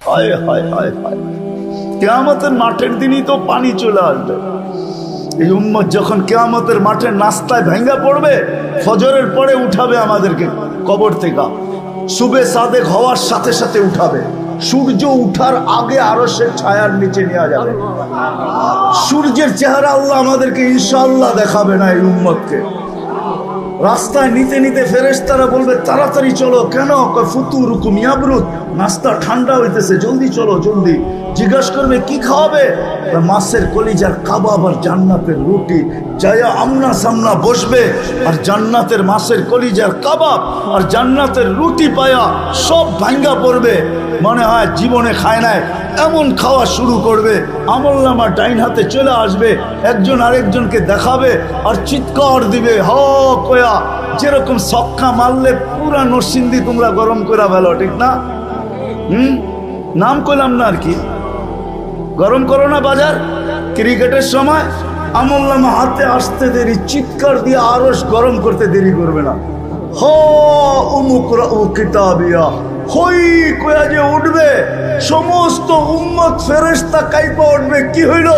হায় হায় হায় হায়, কিয়ামতের মাঠের দিনই তো পানি চলে আসবে। এই উম্মত যখন কিয়ামতের মাঠের নাস্তায় ভেঙ্গা পড়বে, ফজরের পরে উঠাবে আমাদেরকে কবর থেকে, সুবে সাদেক হওয়ার সাথে সাথে উঠাবে, সূর্য উঠার আগে আরশের ছায়ার নিচে নেওয়া যাবে। সূর্যের চেহারা আল্লাহ আমাদেরকে ইনশাআল্লাহ দেখাবে না এই উম্মতকে। রাস্তায় নিতে নিতে ফেরেশতারা বলবে তাড়াতাড়ি চলো। কেন? ফুতুরুকুম ইয়াবরুদ, নাস্তা ঠান্ডা হইতেছে, জলদি চলো জলদি। জিজ্ঞাসা করবে কি খাওয়াবে? মাছের কলিজার কাবাব আর জান্নাতের রুটি। যায়া আমনা সামনা বসবে আর জান্নাতের মাছের কলিজার কাবাব আর জান্নাতের রুটি পায়া সব ভাঙ্গা পড়বে, মনে হয় জীবনে খায় নাই এমন খাওয়া শুরু করবে। আমলনামা ডাইন হাতে চলে আসবে, একজন আরেকজনকে দেখাবে আর চিৎকার দিবে হ কয়া, যেরকম সক্কা মারলে পুরা নরসিংদী তোমরা গরম করে ফেলো, ঠিক না? নাম করলাম না আর কি, গরম করো না বাজার। ক্রিকেটের সময় আমলনামা হাতে আসতে দেরি, চিৎকার দিয়ে আরশ গরম করতে দেরি করবে না। হ উমুকরা ও কিতাবিয়া, হই কয়া যে উঠবে, সমস্ত উম্মত ফেরেশতা কাইপা উঠবে। কি হইল?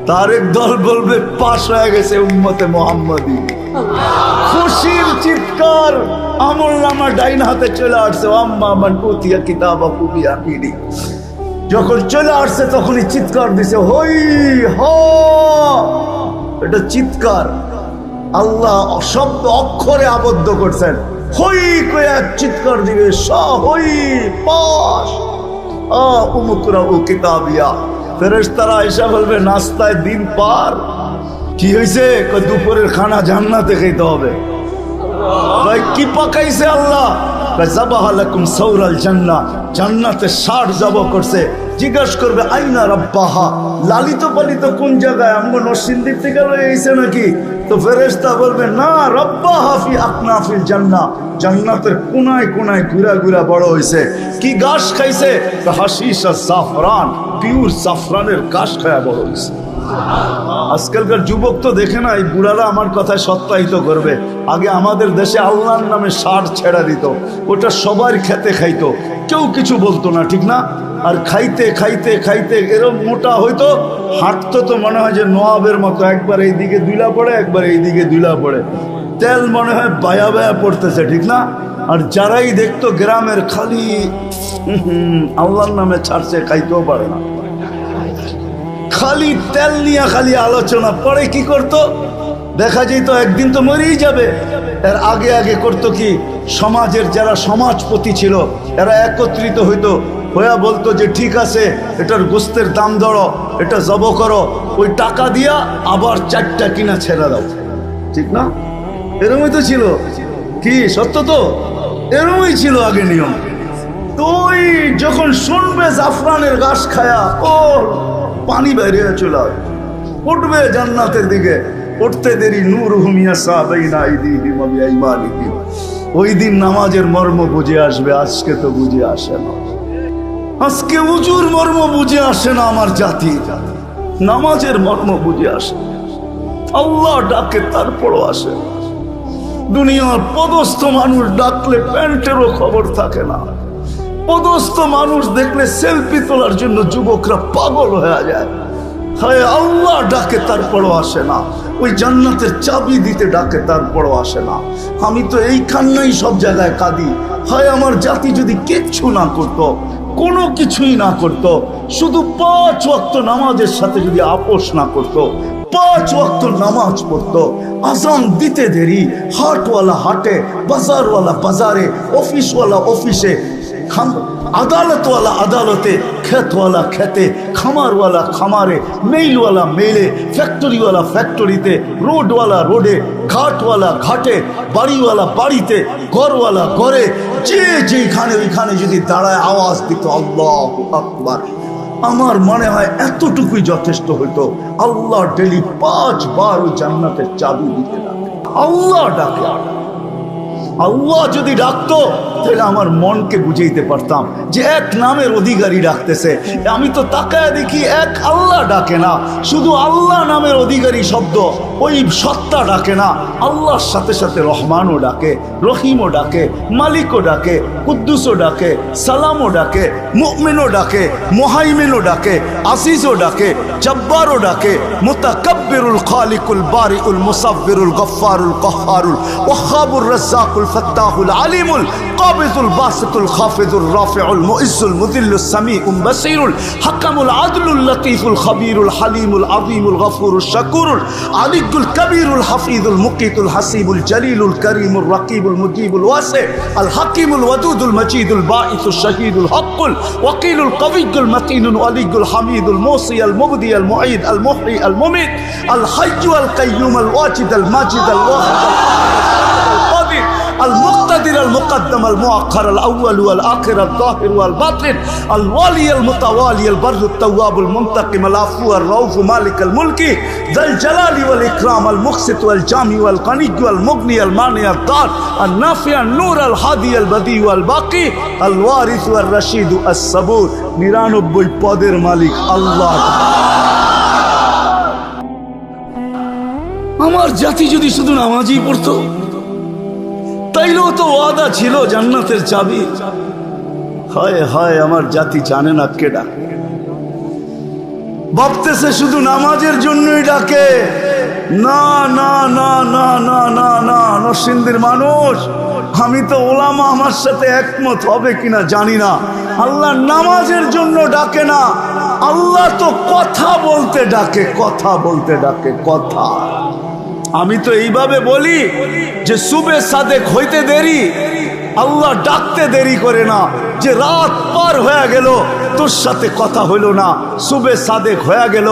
তার এক দল বলবে পাশ হয়ে গেছে উম্মতে মুহাম্মাদি। খুশির চিৎকার, আমলনামা ডাইন হাতে চলে আসছে। আম্মা মান উতিয়া কিতাবাহু বিয়ামিনি, যখন চলে আসছে তখনই চিৎকার দিছে হই হ। এটা চিৎকার আল্লাহ শব্দ অক্ষরে আবদ্ধ করছেন। হই কয়া চিৎকার দিবে হই পাশ উমুকরা ও কিতাবিয়া। ফেরেশতারা এসে বলবে নাস্তায় দিন পার। কি হয়েছে? দুপুরের খানা জান্নাতে খেতে হবে। কি পাকাইছে আল্লাহ? জান্নাতে 60 জবাহ করছে। জিজ্ঞাসা করবে আইনা রাব্বাহা, লালিত পালিত কোন জায়গায়? আমগো নরসিংদীর থেকে লইছে নাকি? তো ফেরেশতা বলবে না, রাব্বাহা ফি আকনাফিল জান্নাহ, জান্নাতের কোনায় কোনায় ঘুরা ঘুরা বড় হইছে। কি ঘাস খাইছে? হাশিশ আর জাফরান, পিওর জাফরানের ঘাস খায়া বড় হইছে। আজকালকার যুবক তো দেখে না, এই বুড়ারা আমার কথায় সত্যায়িত করবে। আগে আমাদের দেশে আল্লাহর নামে ষাঁড় ছেড়া দিত, ওটা সবার খেতে খাইতো, কেউ কিছু বলতো না, ঠিক না? আর খাইতে খাইতে খাইতে এরকম মোটা হইতো, হাঁটতো তো মনে হয় যে নওয়াবের মতো, একবার এইদিকে দুইলা পড়ে একবার এইদিকে দুইলা পড়ে, তেল মনে হয় বায়া বায়া পড়তেছে, ঠিক না? আর যারাই দেখতো গ্রামের খালি আল্লাহর নামে ছাড়ছে, খাইতেও পারে না, খালি তেল নিয়ে খালি আলোচনা। পরে কি করত? দেখা যেত একদিন তো মরেই যাবে। এর আগে আগে করতো কি, সমাজের যারা সমাজপতি ছিল এরা একত্রিত হইতো, হইয়া বলতো যে ঠিক আছে এটার গোস্তের দাম ধরো, এটা জব করো, ওই টাকা দিয়া আবার 4টা কিনা ছেড়ে দাও, ঠিক না? এরমই তো ছিল। কি সত্য তো? এরমই ছিল আগে নিয়ম। তুই যখন শুনবে জাফরানের ঘাস খায়া, ও পানি বাইরে চলে উঠবে জান্নাতের দিকে। উঠতে দেরি নূর হুমিয়া সাহাবাইনা আইদিহিম ওয়া বিআইমানিহিম। ওই দিন নামাজের মর্ম বুঝে আসবে, আজকে তো বুঝে আসে না। আজকে উজুর মর্ম বুঝে আসে না আমার জাতি, নামাজের মর্ম বুঝে আসে। আল্লাহ ডাকে তারপরও আসে। দুনিয়ার পদস্থ মানুষ ডাকলে প্যান্টেরও খবর থাকে না। পদস্থ মানুষ দেখলে সেলফি তোলার জন্য যুবকরা পাগল হয়ে যায়। হায় আল্লাহ ডাকে তারপরও আসে না। ওই জান্নাতের চাবি দিতে ডাকে তারপরও আসে না। আমি তো এই কান্নাই সব জায়গায় কাঁদি। হায় আমার জাতি যদি কিচ্ছু না করতো, কোনো কিছুই না করতো, শুধু 5 ওয়াক্ত নামাজের সাথে যদি আপোষ না করতো, 5 ওয়াক্ত নামাজ পড়তো, আজান দিতে দেরি, হাটওয়ালা হাটে, বাজারওয়ালা বাজারে, অফিসওয়ালা অফিসে, আদালতওয়ালা আদালতে, খেতওয়ালা খেতে, খামারওয়ালা খামারে, মেইলওয়ালা মেইলে, ফ্যাক্টরিওয়ালা ফ্যাক্টরিতে, রোডওয়ালা রোডে, ঘাটওয়ালা ঘাটে, বাড়িওয়ালা বাড়িতে, ঘরওয়ালা ঘরে, যে যেখানে ওইখানে যদি দাঁড়ায় আওয়াজ দিত আল্লাহু আকবার, আমার মনে হয় এতটুকুই যথেষ্ট হইতো। আল্লাহ ডেলি 5 বার ওই জান্নাতের চাবি দিতে ডাকে। আল্লাহ ডাকে, আল্লাহ যদি ডাকতো তাহলে আমার মনকে বুঝাইতে পারতাম যে এক নামের অধিকারী ডাকতেছে। আমি তো তাকায় দেখি এক আল্লাহ ডাকে না, শুধু আল্লাহ নামের অধিকারী শব্দ, ওই সত্তা ডাকে না। আল্লাহর সাথে সাথে রহমানও ডাকে, রহিমও ডাকে, মালিকও ডাকে, কুদ্দুসও ডাকে, সালামও ডাকে, মুমিনও ডাকে, মুহাইমিনও ডাকে, আসিজও ডাকে, জব্বারও ডাকে, মুতাকাব্বিরুল খালিকুল বারিউল মুসাব্বিরুল গফফারুল কহ্হারুল ওয়াহ্হাবুর রাজ্জাকুল ফাত্তাহুল আলিমুল কাবিজুল বাসিতুল খাফিজুর রাফিউল মুইজ্জুল মুযিল্লুস সামিউল বাসীরুল হাকামুল আদলুল লতীফুল খবীরুল হালিমুল আযীমুল গফুরুশ শাকুরুল আলিয়ুল কবীরুল হাফিজুল মুকিতুল হাসিবুল জলিলুল করিমুল রাকিবুল মুজিবুল ওয়াসি আল হাকিমুল ওয়াদুদুল মজিদুল বাঈসুশ শাহীদুল হকুল ওয়াকিলুল কবিয়ুল মতিনুল ওয়ালিয়ুল হামিদুল মুসি আল মুবদি আল মুঈদ আল মুহয়ি আল মুমিত আল হাইয়্যু আল কাইয়্যুম আল ওয়াজিদ আল মাজিদ আল ওয়াহিদ المقتدر المقدم المؤخر الأول والآخر الظاهر والباطن الوالي المتوالي البر التواب المنتقم العفو الرؤوف مالك الملك ذا الجلال والإكرام المقسط والجامع والغني والمغني المانع الضار النافع النور الهادي البديع والباقي الوارث والرشيد الصبور 99 পদের মালিক আল্লাহ। আমার জাতি যদি শুধু নামাজই পড়তো তাইলেও তো ওয়াদা ছিল জান্নাতের চাবি। হায় হায়, আমার জাতি জানে না কে ডাকে, ভাবতেছে শুধু নামাজের জন্যই ডাকে। না না না না না না না, নরসিংদীর মানুষ, আমি তো ওলামা আমার সাথে একমত হবে কিনা জানি না, আল্লাহ নামাজের জন্য ডাকে না, আল্লাহ তো কথা বলতে ডাকে, কথা বলতে ডাকে, কথা। আমি তো এইভাবে বলি যে সুবে সাদেক হইতে দেরি, আল্লাহ ডাকতে দেরি করে না। যে রাত পার হয়ে গেল তোর সাথে কথা হইল না, সুবে সাদেক হয়ে গেল,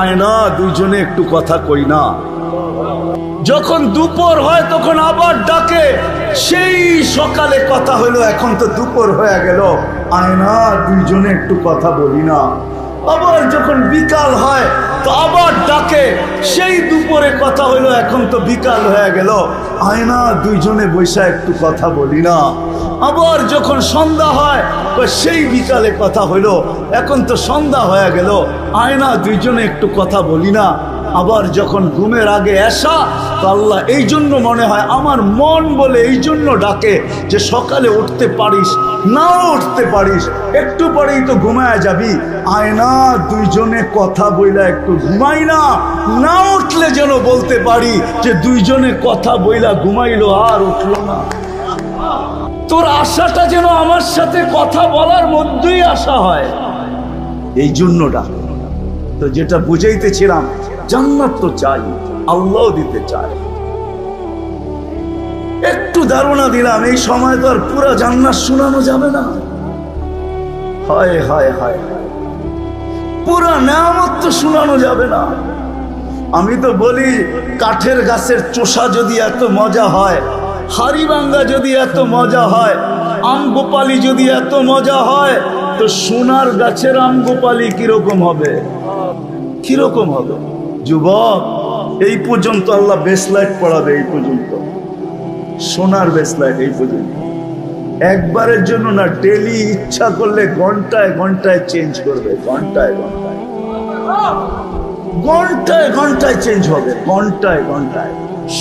আয় না দুইজনে একটু কথা কই না। যখন দুপুর হয় তখন আবার ডাকে, সেই সকালে কথা হইল, এখন তো দুপুর হয়ে গেল, আয় না দুইজনে একটু কথা বলি না। আবার যখন বিকাল হয় তো আবার ডাকে, সেই দুপুরে কথা হইলো, এখন তো বিকাল হয়ে গেল, আয় না দুইজনে বৈশা একটু কথা বলি না। আবার যখন সন্ধ্যা হয় তো সেই বিকালে কথা হইলো, এখন তো সন্ধ্যা হয়ে গেল, আয় না দুইজনে একটু কথা বলি না। আবার যখন ঘুমের আগে এসা তো আল্লাহ এই জন্য মনে হয় আমার মন বলে এই জন্য ডাকে যে সকালে উঠতে পারিস নাও উঠতে পারিস, একটু পরেই তো ঘুমায় যাবি, আয় না দুইজনে কথা বইলা একটু ঘুমাই না। না উঠলে যেন বলতে পারি যে দুইজনে কথা বইলা ঘুমাইলো আর উঠলো না। তোর আশাটা যেন আমার সাথে কথা বলার মধ্যেই আশা হয়, এই জন্য ডাক। তো যেটা বুঝাইতেছিলাম, জান্নাত তো চাই, আল্লাহ দিতে চায়। একটু ধারণা দিলাম, এই সময় তো আর পুরা জান্নাত শোনানো যাবে না। হায় হায় হায়, পুরা নেয়ামত তো শোনানো যাবে না। আমি তো বলি কাঠের গাছের চোষা যদি এত মজা হয়, হাড়িভাঙ্গা যদি এত মজা হয়, আম গোপালি যদি এত মজা হয়, তো সোনার গাছের আম গোপালি কিরকম হবে, কিরকম হবে? যুবক, এই পর্যন্ত আল্লাহ বেসলাইট পড়াবে, এই পর্যন্ত সোনার বেসলাইট, এই পর্যন্ত একবারের জন্য না, ডেলি ইচ্ছা করলে ঘন্টায় ঘন্টায় চেঞ্জ করবে, ঘন্টায় ঘন্টায় ঘন্টায় ঘন্টায় চেঞ্জ হবে, ঘন্টায় ঘন্টায়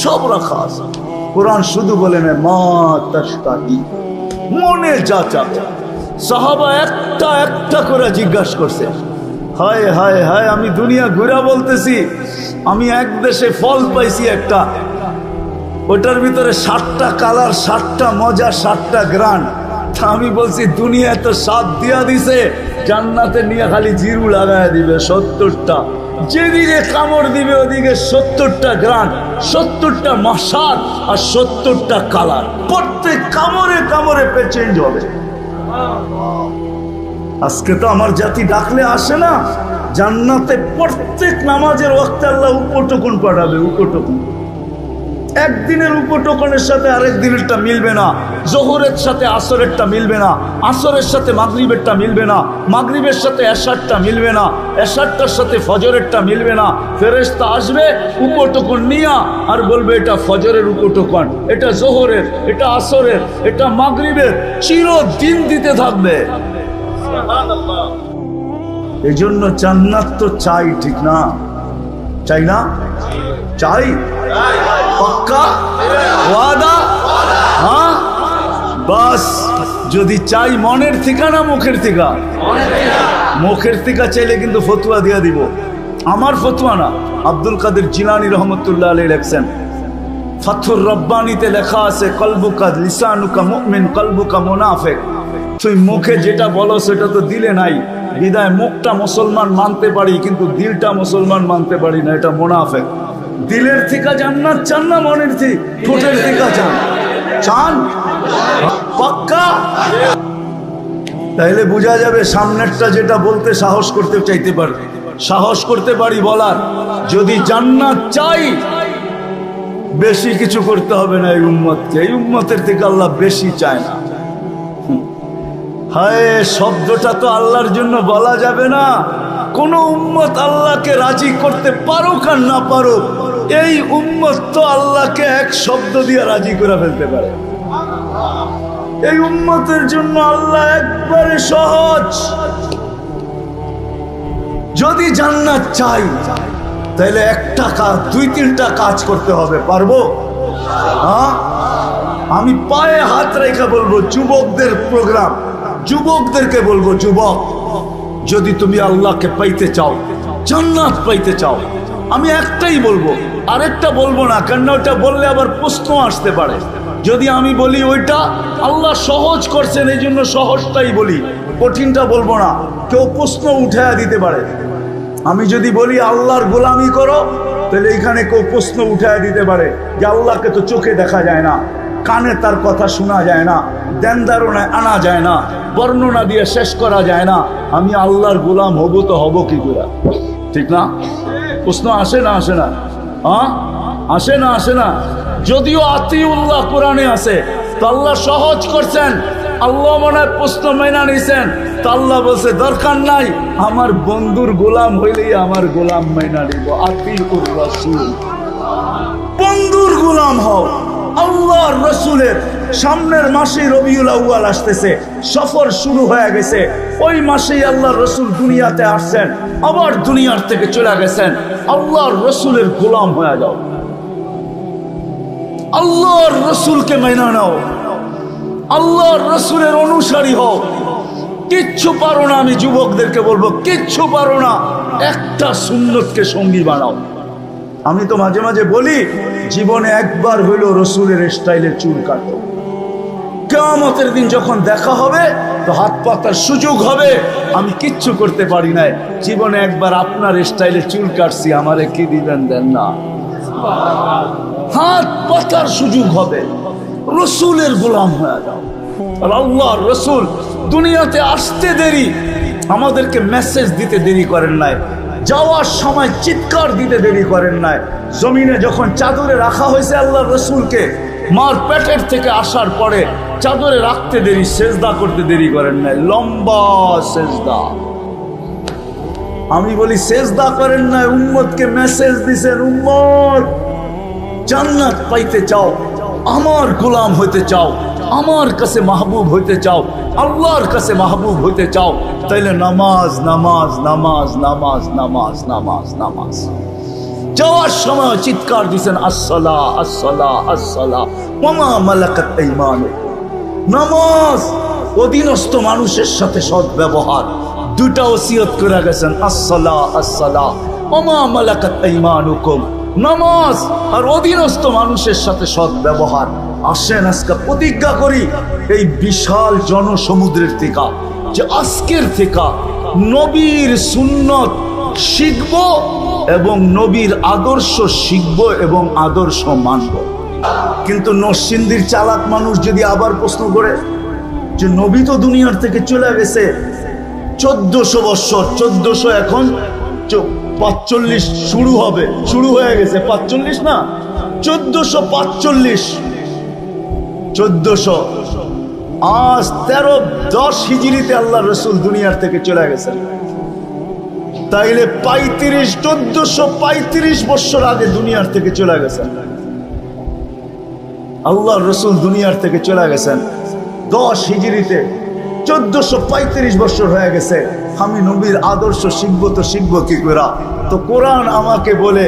সব রাখা আছে। কোরআন শুধু বলে না মা তাশতাহি, মনে যা চাবে। সাহাবা একটা একটা করে জিজ্ঞাসা করছে, হায় হায় হায়, আমি দুনিয়া ঘুরা বলতেছি, আমি এক দেশে ফল পাইছি একটা, ওটার ভিতরে 60টা কালার, 60টা মজা, 60টা গ্রান। তা আমি বলছি দুনিয়া তো স্বাদ দিয়া দিছে, জান্নাতে নিয়ে খালি জিরু লাগায় দিবে 70টা, যেদিকে কামড় দিবে ওদিকে 70টা গ্রান, 70টা মশাদ আর 70টা কালার, প্রত্যেক কামড়ে কামড়ে চেঞ্জ হবে। আজকে তো আমার জাতি ডাকলে আসে না। জান্নাতে প্রত্যেক নামাজের ওয়াক্তে আল্লাহ উপটকুন পাঠাবে, উপটকুন একদিনের উপটোকনের সাথে আরেক দিনেরটা মিলবে না, জোহরের সাথে আসরেরটা মিলবে না, আসরের সাথে মাগরিবেরটা মিলবে না, মাগরিবের সাথে এশারটা মিলবে না, এশারটার সাথে ফজরেরটা মিলবে না। ফেরেশতা আসবে উপটোকন নিয়া আর বলবে এটা ফজরের উপটোকন, এটা জোহরের, এটা আসরের, এটা মাগরিবের, চিরদিন দিতে থাকবে। এই জন্য জান্নাত তো চাই, ঠিক না? চাই না? চাই, পাক্কা ওয়াদা। হ্যাঁ, বাস যদি চাই মনের থেকে না মুখের থেকে? মুখের থেকে চাইলে কিন্তু ফতুয়া দিয়া দিব। আমার ফতুয়া না, আব্দুল কাদের জিলানী রহমতুল্লাহ আলাইহি লেখছেন, ফাথুর রব্বানিতে লেখা আছে, কলবুকা লিসানুকা মুমিন কলবুকা মুনাফিক। তুই মুখে যেটা বলো সেটা তো দিলে নাই, বিদায় মুখটা মুসলমান মানতে পারি কিন্তু দিলটা মুসলমান মানতে পারি না, এটা মুনাফিক। দিলের থেকে জান্নাত চান না মনের থেকে? ঠোঁটের থেকে চান? চান পাক্কা? তাইলে বোঝা যাবে সামনেরটা যেটা বলতে সাহস করতে চাইতে পারি, সাহস করতে পারি বলার। যদি জান্নাত চাই বেশি কিছু করতে হবে না এই উম্মতকে, এই উম্মতের থেকে আল্লাহ বেশি চায় না। হায়, শব্দটা তো আল্লাহর জন্য বলা যাবে না। কোন উম্মত আল্লাহকে রাজি করতে পারুক আর না পারুক, এই উম্মত তো আল্লাহকে এক শব্দ দিয়ে রাজি করে ফেলতে পারে। এই উম্মতের জন্য আল্লাহ একবারে সহজ। যদি জান্নাত চাই তাহলে একটা কাজ, দুই তিনটা কাজ করতে হবে। পারবো? হ্যাঁ, আমি পায়ে হাত রেখে বলবো, যুবকদের প্রোগ্রাম, যুবকদেরকে বলবো, যুবক যদি তুমি আল্লাহকে পাইতে চাও, জান্নাত পাইতে চাও, আমি একটাই বলবো, আরেকটা বলবো না, কেন ওটা বললে আবার প্রশ্ন আসতে পারে। যদি আমি বলি ওইটা আল্লাহ সহজ করছেন এই জন্য সহজটাই বলি, কঠিনটা বলবো না, কেউ প্রশ্ন উঠায়া দিতে পারে। আমি যদি বলি আল্লাহর গোলামি করো, তাহলে এখানে কেউ প্রশ্ন উঠায়া দিতে পারে যে আল্লাহকে তো চোখে দেখা যায় না, কানে তার কথা শোনা যায় না, দেনদারণায় আনা যায় না, বর্ণনা দিয়ে শেষ করা যায় না, আমি আল্লাহর গোলাম হব তো হব কি করে? ঠিক না? প্রশ্ন আসে না আসে না? হ্যাঁ, আসে না আসে না? যদিও আতিউল্লাহ কোরআনে আছে, তো আল্লাহ সহজ করছেন। আল্লাহ মনে হয় প্রশ্ন মেনা নিছেন, তো আল্লাহ বলছে দরকার নাই, আমার বন্ধুর গোলাম হইলেই আমার গোলাম মেনা নিব। আতিউর রাসূল, বন্ধুর গোলাম হও। আল্লাহর রসুলের সামনের মাসে রবিউল আউয়াল আসতেছে, সফর শুরু হয়ে গেছে। ওই মাসেই আল্লাহর রসুল দুনিয়াতে আসছেন, আবার দুনিয়ার থেকে চলে গেছেন। আল্লাহর রসুলের গোলাম হয়ে যাও, আল্লাহর রসুলকে মেনে নাও, আল্লাহর রসুলের অনুসারী হও। কিচ্ছু পারো না, আমি যুবকদেরকে বলবো, কিচ্ছু পারো না, একটা সুন্নতকে সঙ্গী বানাও। আমি তো মাঝে মাঝে বলি, জীবনে একবার হইল রসুলের স্টাইলে চুল কাটো। কিয়ামতের দিন যখন দেখা হবে তো হাত পাতার সুযোগ হবে, আমি কিচ্ছু করতে পারি নাই, জীবনে একবার আপনার স্টাইলে চুল কাটছি, আমারে কি দিবেন? দেন না। হাত পাতার সুযোগ হবে, রসুলের গোলাম হয়ে যাও। আর আল্লাহর রসুল দুনিয়াতে আসতে দেরি, আমাদেরকে মেসেজ দিতে দেরি করেন নাই, যাওয়ার সময় চিৎকার দিতে দেরি করেন নাই। জমিনে যখন চাদরে রাখা হয়েছে আল্লাহর রসুলকে, মার পেটের থেকে আসার পরে চাদরে রাখতে দেরি, সেজদা করতে দেরি করেন নাই, লম্বা সেজদা। আমি বলি সেজদা করেন নাই, উম্মতকে মেসেজ দিছেন, উম্মত জান্নাত পাইতে চাও, আমার গোলাম হইতে চাও, আমার কাছে মাহবুব হইতে চাও, আল্লাহর কাছে মাহবুব হইতে চাও, তাইলে নামাজ নামাজ নামাজ নামাজ নামাজ নামাজ নামাজ। যাওয়ার সময় চিৎকার দিছেন, আসসালাহ আসসালাহ আসসালাহ ওয়া মা মালাকাত আইমানুকুম। নামাজ, অধীনস্থ মানুষের সাথে সৎ ব্যবহার, দুটা ওসিয়ত করে গেছেন, আসসালাহ আসসালাহ ওয়া মা মালাকাত আইমানুকুম। নামাজ আর অধীনস্থ মানুষের সাথে সৎ ব্যবহার। আসেন আজকে প্রতিজ্ঞা করি এই বিশাল জনসমুদ্রের থেকে, যে আজকের থেকে নবীর সুন্নত শিখব এবং নবীর আদর্শ শিখব এবং আদর্শ মানব। কিন্তু নরসিংদীর চালাক মানুষ যদি আবার প্রশ্ন করে যে নবী তো দুনিয়ার থেকে চলে গেছে 1400 বৎসর, 1400 এখন 45 শুরু হবে, শুরু হয়ে গেছে 45 না, 1445, 1400, আজ 1310 হিজরিতে আল্লাহ রসুল দুনিয়ার থেকে চলে গেছেন। তাইলে 1435 বছর আগে দুনিয়ার থেকে চলে গেছেন। আল্লাহ রসুল দুনিয়ার থেকে চলে গেছেন 10 হিজরিতে, 1435 বছর হয়ে গেছে। আমি নবীর আদর্শ শিখবো তো শিখবো কি করে? তো কোরআন আমাকে বলে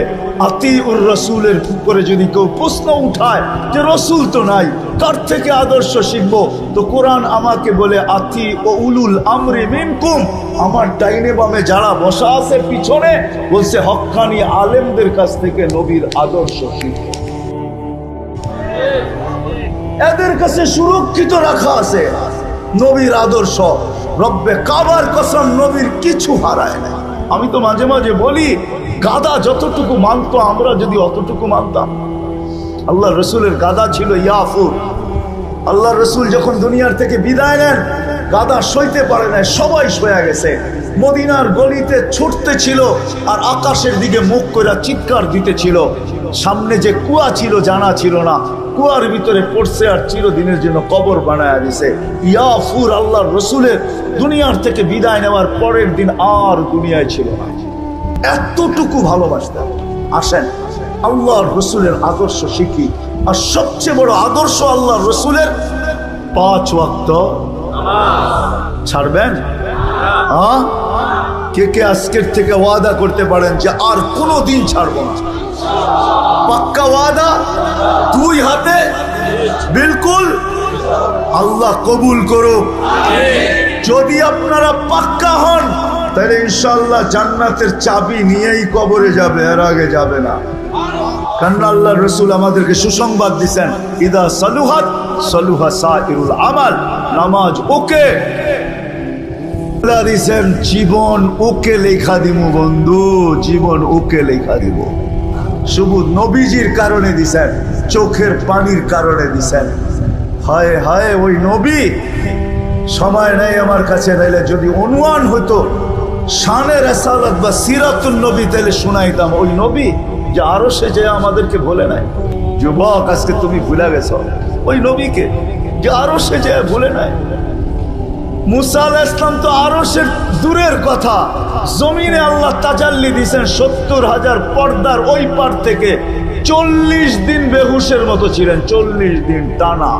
আতিউর রসুলের উপরে যদি কেউ প্রশ্ন উঠায় যে রসুল তো নাই, কার থেকে আদর্শ শিখবো? তো কোরআন আমাকে বলে আতি ও উলুল আমরি মিনকুম, আমার ডাইনে বামে যারা বসা আছে পিছনে, বলছে হক্কানি আলেমদের কাছ থেকে নবীর আদর্শ শিখবো। এদের কাছে সুরক্ষিত রাখা আছে নবীর আদর্শ। রব্বে কাবার কসম, নবীর কিছু হারায় না। আমি তো মাঝে মাঝে বলি, গাদা যতটুকু মানতো আমরা যদি অতটুকু মানতাম। আল্লাহ রসুলের গাদা ছিল ইয়াফুর। আল্লাহ রসুল যখন দুনিয়ার থেকে বিদায় নেন, গাদা সইতে পারে না, সবাই সয়ে গেছে। মদিনার গলিতে ছুটতে ছিল আর আকাশের দিকে মুখ করে চিৎকার দিতেছিল। সামনে যে কুয়া ছিল জানা ছিল না, কুয়ার ভিতরে পড়ছে আর চিরদিনের জন্য কবর বানায় দিছে। ইয়াফুর আল্লাহ রসুলের দুনিয়ার থেকে বিদায় নেওয়ার পরের দিন আর দুনিয়ায় ছিল না। এতটুকু ভালোবাসতেন। আসেন আল্লাহর রসুলের আদর্শ শিখি। আর সবচেয়ে বড় আদর্শ আল্লাহ রসুলের 5 ওয়াক্ত ছাড়বেন। হ্যাঁ, কে কে আজকের থেকে ওয়াদা করতে পারেন যে আর কোনো দিন ছাড়বো না? পাক্কা ওয়াদা, 2 হাতে বিলকুল। আল্লাহ কবুল করুক। যদি আপনারা পাক্কা হন তাহলে ইনশাআল্লাহ জান্নাতের চাবি নিয়েই কবরে যাবে, এর আগে যাবে না। কারণ আল্লাহ রসুল আমাদেরকে সুসংবাদ দিচ্ছেন, ইদা সালুহাত সালুহা সাইরুল আমাল। নামাজ ওকে দিছেন, জীবন ওকে লেখা দিব বন্ধু, জীবন ওকে লেখা দিব। শুধু নবীজির কারণে দিছেন, চোখের পানির কারণে দিছেন। হায় হায় ওই নবী, সময় নেই আমার কাছে, নাইলে যদি অনুমান হতো শানে রাসালাত বা সিরাতুন নবী তাহলে শোনাইতাম। ওই নবী যে আরো সে যে আমাদেরকে বলে নাই। যুবক, আজকে তুমি ভুলে গেছো ওই নবীকে যে আরো সে যে বলে নাই। মুসা আলাইহিস সালাম তো আরশের দূরের কথা, জমিনে আল্লাহ তাজাল্লি দিয়েছেন। 70,000 পর্দার ওই পার থেকে 40 দিন বেহুশের মতো ছিলেন, 40 দিন টানা।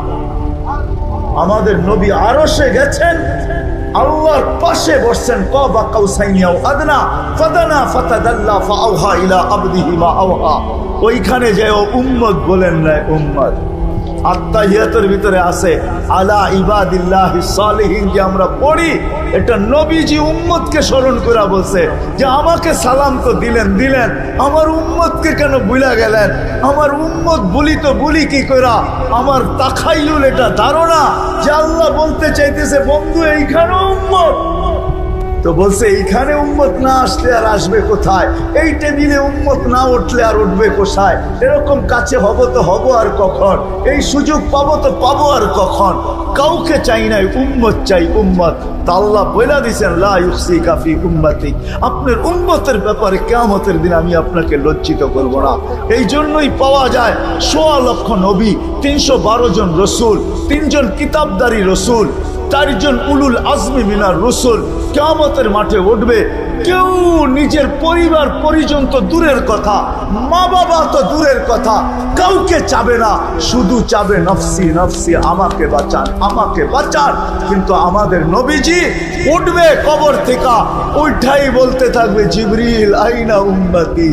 আমাদের নবী আরশে গেছেন, আল্লাহর পাশে বসছেন। কাবা কাউসাইনি আও আদনা ফাদানা ফাতাদাল্লা ফাআওহা ইলা আবদিহি মা আওহা। ওইখানে যে উম্মত বলেন না, উম্মত আত্তাহিয়াতের ভিতরে আছে আলা ইবাদিল্লাহিস সালিহিন যে আমরা পড়ি, এটা নবীজি উম্মতকে স্মরণ করে বলছে যে আমাকে সালাম তো দিলেন, আমার উম্মতকে কেন ভুলে গেলেন? আমার উম্মত বলি তো বলি কি কইরা? আমার তাখাইয়ুল এটা ধারণা যে আল্লাহ বলতে চাইতেছে বন্ধু এইখানে উম্মত। তো বলছে এইখানে উম্মত না আসলে আর আসবে কোথায়? এই টেবিলে উম্মত না উঠলে আর উঠবে কোথায়? এরকম কাছে হব তো হব আর কখন? এই সুযোগ পাবো তো পাবো আর কখন? কাউকে চাই নাই, উম্মত চাই, উম্মত। তা আল্লাহ বলে দিয়েছেন লা ইউসিকা ফি উম্মতি, আপনার উম্মতের ব্যাপারে কিয়ামতের দিন আমি আপনাকে লজ্জিত করব না। এই জন্যই পাওয়া যায় ১৬ লক্ষ নবী, ৩১২ জন রসুল, ৩ জন কিতাবদারি রসুল, ৪ জন উলুল আজমি মিনার রসুল কিয়ামতের মাঠে উঠবে। কেউ নিজের পরিবার পরিজন তো দূরের কথা, মা বাবা তো দূরের কথা, কাউকে চাবে না, শুধু চাবে নফসি নফসি, আমাকে বাঁচান, আমাকে বাঁচান। কিন্তু আমাদের নবীজি উঠবে কবর থেকে, উঠাই বলতে থাকবে জিবরিল আইনা উম্মতি,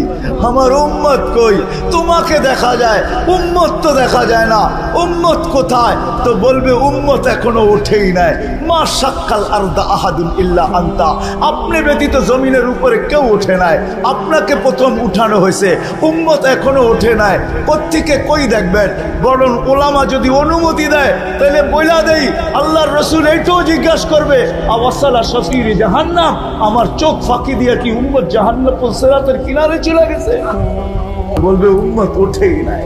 আমার উম্মত কই? তোমাকে দেখা যায়, উম্মত তো দেখা যায় না, উম্মত কোথায়? তো বলবে উম্মত এখনো ওঠেই নাই। মা শাক্কাল আরদা আহাদুন ইল্লা আনতা, আপনি ব্যতীত জমিনের উপরে কেউ ওঠে নাই, আপনাকে প্রথম উঠানো হয়েছে, উম্মত এখনো ওঠে নাই। কোত্থেকে কই দেখবেন? বরং ওলামা যদি অনুমতি দেয় তাহলে বইলা দেই, আল্লাহর রসুল এইটাও জিজ্ঞাসা করবে আওয়াসালা শফির জাহান্নাম, আমার চোখ ফাঁকি দিয়া কি উম্মত জাহান্নাম সিরাতের কিনারে চলে গেছে? বলবে উম্মত ওঠেই নাই।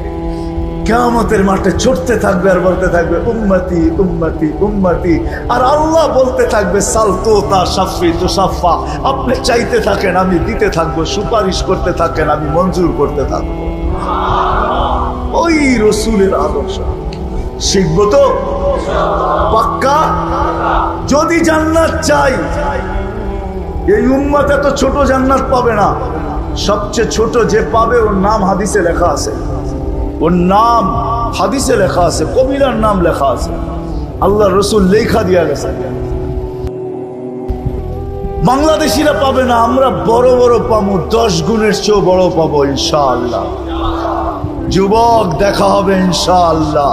কিয়ামতের মাঠে ছুটতে থাকবে আর বলতে থাকবে উম্মতি উম্মতি উম্মতি। আর আল্লাহ বলতে থাকবে সাল তোতা শাফি তুসাফা, আপনি চাইতে থাকেন আমি দিতে থাকবো, সুপারিশ করতে থাকেন আমি মঞ্জুর করতে থাকবো। ওই রসুলের আদর্শ শিখবো তো পাক্কা। যদি জান্নাত চাই, এই উম্মত এত ছোট জান্নাত পাবে না। সবচেয়ে ছোট যে পাবে ওর নাম হাদিসে লেখা আছে, ওর নাম হাদিসে লেখা আছে, কবিরার নাম লেখা আছে, আল্লাহ রসুল লেখা দিয়া গেছে। বাংলাদেশিরা পাবে না, আমরা বড় বড় পাবো, 10 গুণের চেয়েও বড় পাবো ইনশাআল্লাহ। যুবক দেখা হবে ইনশাআল্লাহ।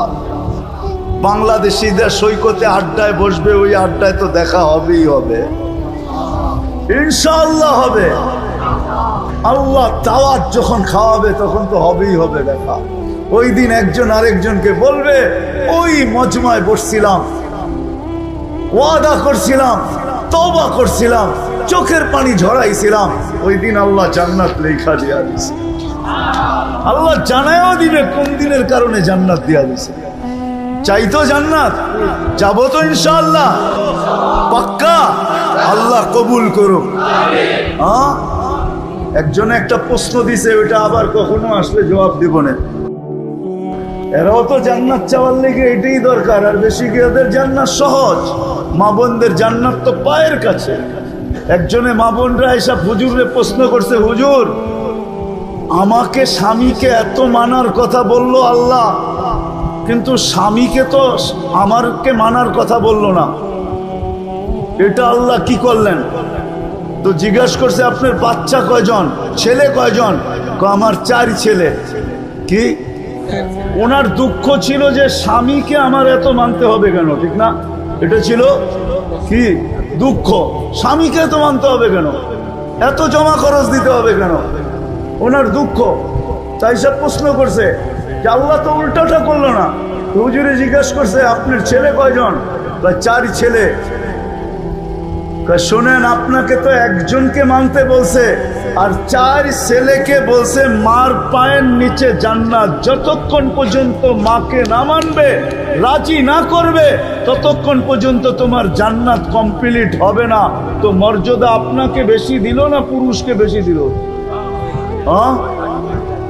বাংলাদেশিদের সৈকতে আড্ডায় বসবে, ওই আড্ডায় তো দেখা হবেই হবে ইনশাআল্লাহ হবে। আল্লাহ দাওয়াত যখন খাওয়াবে তখন তো হবেই হবে দেখা। ওই দিন একজন আরেকজনকে বলবে, ওই মজমায় বসছিলাম, ওয়াদা করছিলাম, তওবা করছিলাম, চোখের পানি ঝরাইছিলাম, ওই দিন আল্লাহ জান্নাত লেখা দিয়া দিছে। আল্লাহ জানায়ও দিবে কোন দিনের কারণে জান্নাত দিয়া দিছে। চাই তো জান্নাত, যাবো তো ইনশাআল্লাহ পাক্কা। আল্লাহ কবুল করুক। হ্যাঁ, একজনে একটা প্রশ্ন দিছে, ওইটা আবার কখনো আসলে জবাব দিব না। এরাও তো জান্নাত চাওয়ার লেগে এটাই দরকার, আর বেশি কি ওদের জান্নাত সহজ? মা বোনদের জান্নাত তো পায়ের কাছে। একজনে মা বোনরা এসব হুজুরে প্রশ্ন করছে, হুজুর আমাকে স্বামীকে এত মানার কথা বললো আল্লাহ, কিন্তু স্বামীকে তো আমারকে মানার কথা বললো না, এটা আল্লাহ কি করলেন? তো জিজ্ঞাসা করছে, আপনার বাচ্চা কয়জন, ছেলে কয়জন? আমার 4 ছেলে। কি? ওনার দুঃখ ছিল যে স্বামীকে আমার এত মানতে হবে কেন, ঠিক না? এটা ছিল কি দুঃখ, স্বামীকে এত মানতে হবে কেন, এত জমা খরচ দিতে হবে কেন, ওনার দুঃখ। তাই সব প্রশ্ন করছে যে আল্লাহ তো উল্টাটা করলো না। হুজুরে জিজ্ঞাসা করছে, আপনার ছেলে কয়জন? 4 ছেলে। শোনেন, আপনাকে তো একজনকে মানতে বলছে, আর 4 ছেলেকে বলছে মার পায়ের নিচে জান্নাত। যতক্ষণ পর্যন্ত মাকে না মানবে, রাজি না করবে, ততক্ষণ পর্যন্ত তোমার জান্নাত কমপ্লিট হবে না। তো মর্যাদা আপনাকে বেশি দিল না পুরুষকে বেশি দিল? হ্যাঁ,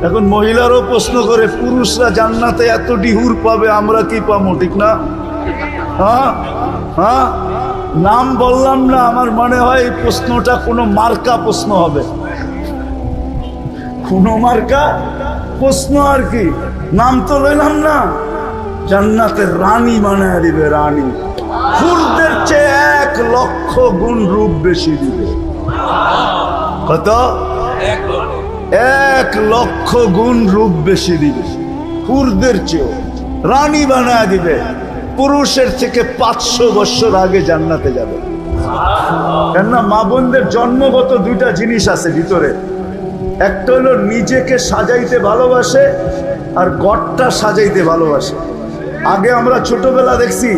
এখন মহিলারও প্রশ্ন করে, পুরুষরা জান্নাতে এত ডিহুর পাবে, আমরা কি পাবো, ঠিক না? হ্যাঁ হ্যাঁ, নাম বললাম না, আমার মনে হয় এই প্রশ্নটা কোনো মার্কা প্রশ্ন হবে, কোনো মার্কা প্রশ্ন আর কি। নাম তো লইলাম না, জান্নাতের রানী বানায় দিবে, রানী। হুরদের চেয়ে 1 লক্ষ গুণ রূপ বেশি দিবে। কত? 1 লক্ষ গুণ রূপ বেশি দিবে, হুরদের চেয়ে রানী বানায় দিবে। পুরুষের থেকে 500 বছর আগে জান্নাতে যাবে। কেননা মা বোনদের জন্মগত 2টা জিনিস আছে ভিতরে। একটা হলো নিজেকে সাজাইতে ভালোবাসে, আর ঘরটা সাজাইতে ভালোবাসে। আগে আমরা ছোটবেলা দেখছি,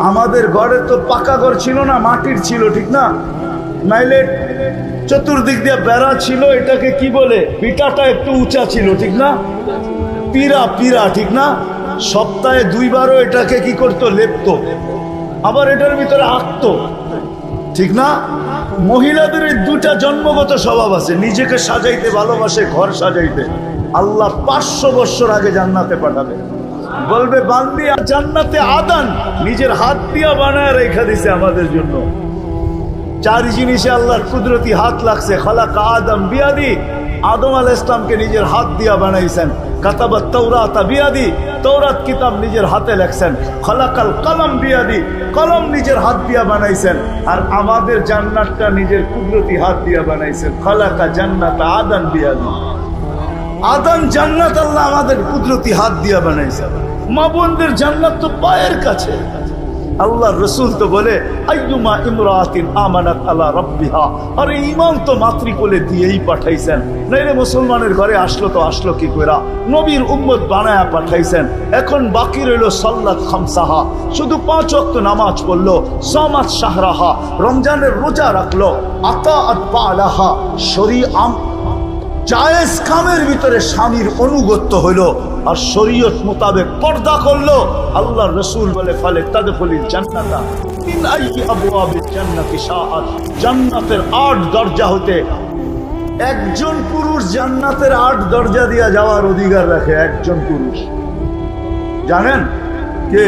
আমাদের ঘরে তো পাকা ঘর ছিল না, মাটির ছিল, ঠিক না? নাইলে চতুর্দিক দিয়ে বেড়া ছিল, এটাকে কি বলে, পিঠাটা একটু উঁচা ছিল, ঠিক না? পিরা, পিরা, ঠিক না? সপ্তাহে 2 বারও এটাকে কি করতো, লেপতো, আবার এটার ভিতরে আঁকতো, ঠিক না? মহিলাদের এই 2টা জন্মগত স্বভাব আছে, নিজেকে সাজাইতে ভালোবাসে, ঘর সাজাইতে। আল্লাহ 500 বছর আগে জান্নাতে পাঠাবে, বলবে বান্দি জান্নাতে আদান নিজের হাত দিয়া বানায় রেখা দিছে আমাদের জন্য। 4 জিনিসে আল্লাহর কুদরতি হাত লাগছে। খালাকা আদম বিয়াদি, আদম আলাইহিস সালামকে নিজের হাত দিয়া বানাইছেন। কাতাবাত তাওরাত বিয়াদি, তাওরাত কিতাব নিজের হাতে লেখছেন। খালাকাল কলম বিয়াদি, কলম নিজের হাত দিয়া বানাইছেন। আর আমাদের জান্নাতটা নিজের কুদরতি হাত দিয়া বানাইছেন। খালাকা জান্নাত আদম বিয়াদি, আদম জান্নাত আল্লাহ আমাদের কুদরতি হাত দিয়া বানাইছেন। মা বোনদের জান্নাত তো পায়ের কাছে। আল্লাহ রসুল তো বলে, আইয়ুমা ইমরাতিন আমানাত আলা রাব্বিহা, আরে ঈমান তো মাতৃকোলে দিয়েই পাঠাইছেন, নাইলে মুসলমানের ঘরে আসলো তো আসলো কি কইরা? নবীর উম্মত বানায়া পাঠাইছেন। এখন বাকি রইল সাল্লাত খামসাহা, শুধু 5 ওয়াক্ত নামাজ পড়লো, সামাত শাহরাহা, রমজানের রোজা রাখলো, আতাআত বালাহা, শরীআত জায়েজ কামের ভিতরে স্বামীর অনুগত্য হইল, আর শরীয়ত মোতাবেক পর্দা করলো। আল্লাহ রসুল বলে, ফালে তাদখুলিল জান্নাতা মিন আইয়ি আবওয়াবিল জান্নাতি শাআত, জান্নাতের 8 দরজা হতে একজন পুরুষ জান্নাতের 8 দরজা দিয়া যাওয়ার অধিকার রাখে, একজন পুরুষ। জানেন কে?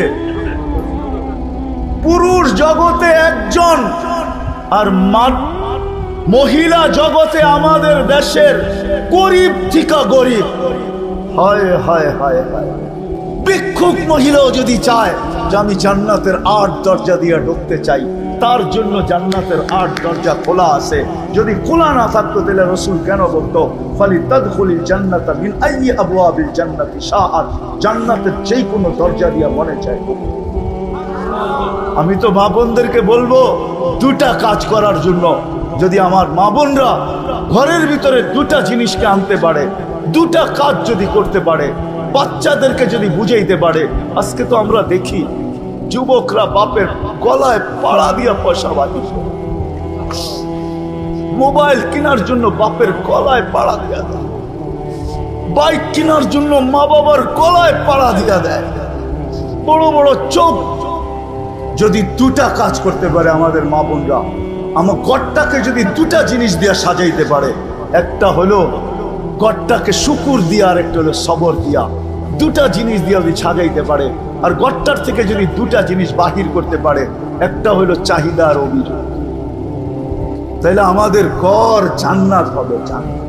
পুরুষ জগতে একজন, আর মহিলা জগতে আমাদের দেশের গরিব থেকে গরিব। হায় হায় হায় হায়, ভিক্ষুক মহিলাও যদি চায় যে আমি জান্নাতের 8 দরজা দিয়ে ঢুকতে চাই, তার জন্য জান্নাতের 8 দরজা খোলা আছে। যদি খোলা না থাকতো তাহলে রাসূল কেন বলতো ফালিতাদখুলিল জান্নাতা মিন আইয়ি আবওয়াবিল জান্নাতি শাআত, জান্নাতের যে কোনো দরজা দিয়ে মনে চায়। আমি তো মা বোনদেরকে বলবো দুটা কাজ করার জন্য। যদি আমার মা বোনরা ঘরের ভিতরে দুটা জিনিসকে আনতে পারে, দুটা কাজ যদি করতে পারে, বাচ্চাদেরকে যদি বুঝাইতে পারে। আজকে তো আমরা দেখি যুবকরা বাপের গলায় পাড়া দিয়া পয়সা বাঁধিয়েছে, মোবাইল কেনার জন্য বাপের গলায় পাড়া দিয়া দেয়, বাইক কেনার জন্য মা বাবার গলায় পাড়া দিয়া দেয়, বড় বড় চোখ। যদি দুটা কাজ করতে পারে আমাদের মা বোনরা, আমার ঘরটাকে যদি দুটা জিনিস দিয়া সাজাইতে পারে, একটা হলো ঘরটাকে শুকুর দিয়া, আর একটা হলো সবর দিয়া, দুটা জিনিস দিয়া যদি সাজাইতে পারে, আর ঘরটার থেকে যদি দুটা জিনিস বাহির করতে পারে, একটা হলো চাহিদা আর অভিযোগ, তাহলে আমাদের ঘর জান্নাত হবে। জান্নাত